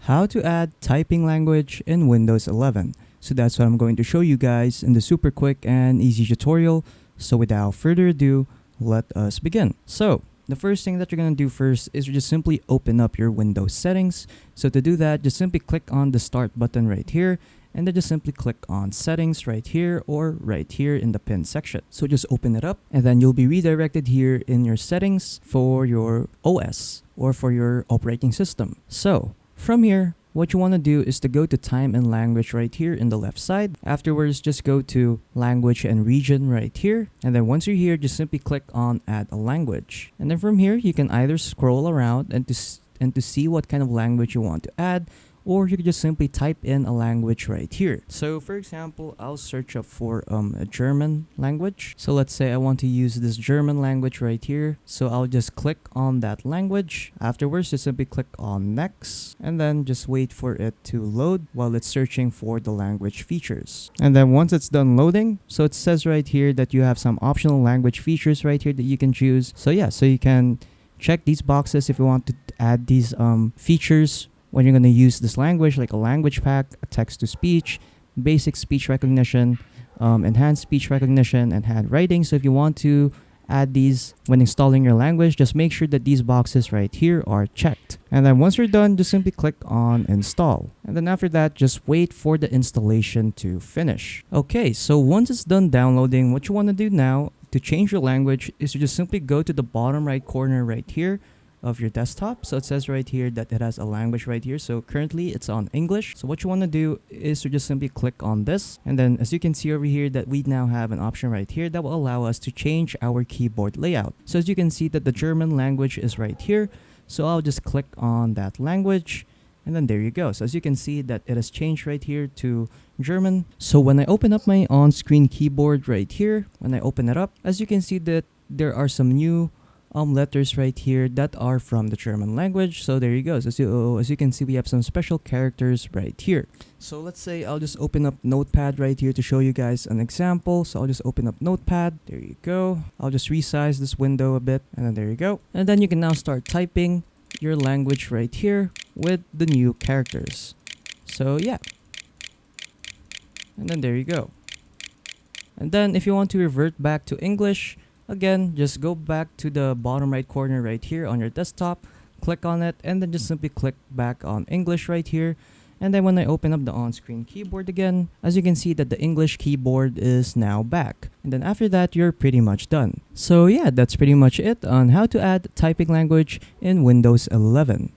how to add typing language in Windows 11. So that's what I'm going to show you guys in the super quick and easy tutorial. So without further ado, let us begin. So the first thing that you're going to do first is just simply open up your Windows settings. So to do that, just simply click on the start button right here, and then just simply click on settings right here or right here in the pin section. So just open it up, and then you'll be redirected here in your settings for your OS or for your operating system. So from here, what you want to do is to go to time and language right here in the left side. Afterwards, just go to language and region right here. And then once you're here, just simply click on add a language. And then from here, you can either scroll around and to see what kind of language you want to add, or you can just simply type in a language right here. So for example, I'll search up for a German language. So let's say I want to use this German language right here. So I'll just click on that language. Afterwards, just simply click on next, and then just wait for it to load while it's searching for the language features. And then once it's done loading, so it says right here that you have some optional language features right here that you can choose. So yeah, so you can check these boxes if you want to add these features when you're going to use this language, like a language pack, a text-to-speech, basic speech recognition, enhanced speech recognition, and handwriting. So if you want to add these when installing your language, just make sure that these boxes right here are checked. And then once you're done, just simply click on install. And then after that, just wait for the installation to finish. Okay, so once it's done downloading, what you want to do now to change your language is to just simply go to the bottom right corner right here of your desktop. So it says right here that it has a language right here. So currently it's on English. So what you want to do is to just simply click on this. And then as you can see over here that we now have an option right here that will allow us to change our keyboard layout. So as you can see that the German language is right here. So I'll just click on that language. And then there you go. So as you can see that it has changed right here to German. So when I open up my on-screen keyboard right here, when I open it up, as you can see that there are some new letters right here that are from the German language. So there you go. So as you can see, we have some special characters right here. So let's say I'll just open up Notepad right here to show you guys an example. So I'll just open up Notepad. There you go. I'll just resize this window a bit, and then there you go. And then you can now start typing your language right here with the new characters. So yeah. And then there you go. And then if you want to revert back to English, again, just go back to the bottom right corner right here on your desktop, click on it, and then just simply click back on English right here. And then when I open up the on-screen keyboard again, as you can see that the English keyboard is now back. And then after that, you're pretty much done. So yeah, that's pretty much it on how to add typing language in Windows 11.